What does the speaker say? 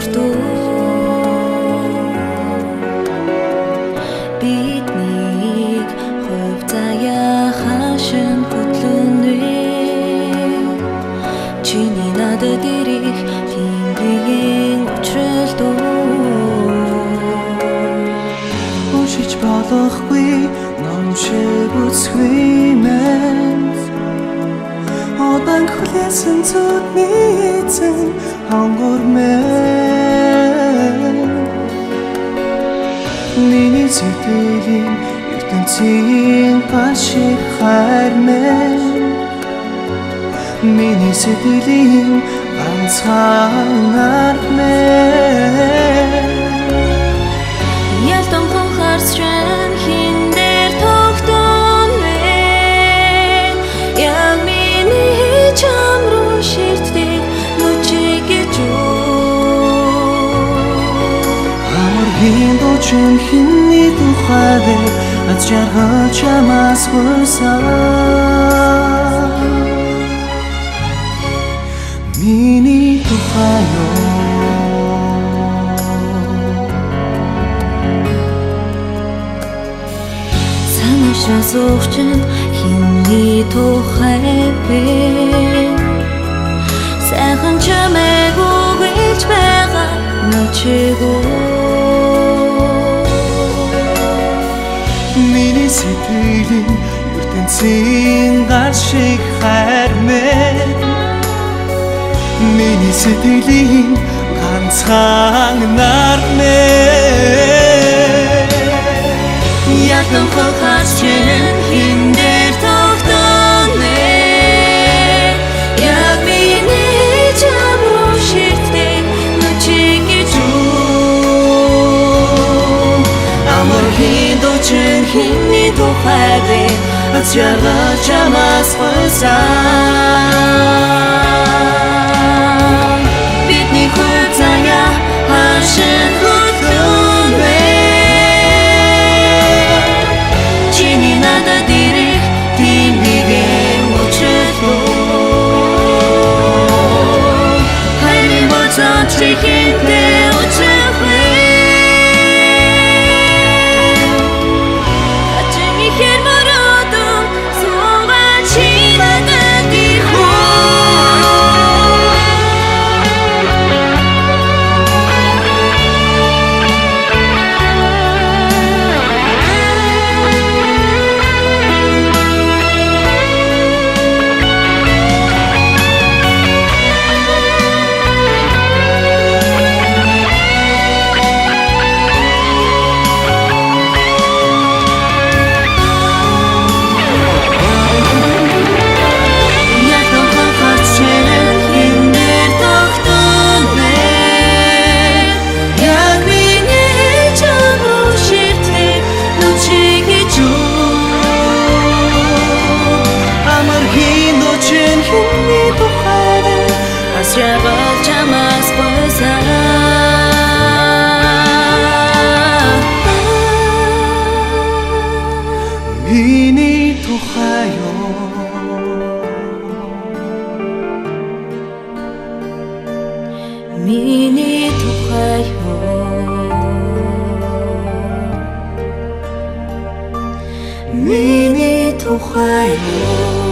өртөө биднийг хувь заяа хашин хөтлөнө чиний надад ирэх тэмдгийн учралдөө уншиж болохгүй ном шиг үсгүй мэд одан хүлээсэн зүудний эзэн хонгор мэд миний сэтгэлийн ертөнцийн гал шиг хайр мэд миний сэтгэлийн ганцхан арга мэд ялдан хонхарсан хин дээр тогтсон вэ яг миний чам руу ширтдэг нүчигэж амаргийн дуучин хинний тухай вэ аз жаргал чамаас хүрсэн миний тухай Суугчин хинний тухай бэ сайхан чамайг үгэж байгаа нүчигөө миний сэтгэлийн ертөнцийн гал шиг хайр мэд миний сэтгэлийн ганцхан арга мэд ялдан хонхарсан хин дээр тогтсон вэ яг миний чам руу ширтдэг нүчигэж амаргийн дуучин хинний тухай бэ аз жаргал чамаас хүрсэн бидний хувь заяа хашин хөтлөн вэ чиний надад ирэх тэмдгийн учралдөө хайрын боцоод чихэнтэй учрах вэ хачин ихэр мөрөөдөн суугаад чи надад ирэх Jargал чамаас хүрсэн миний тухай миний тухай миний тухай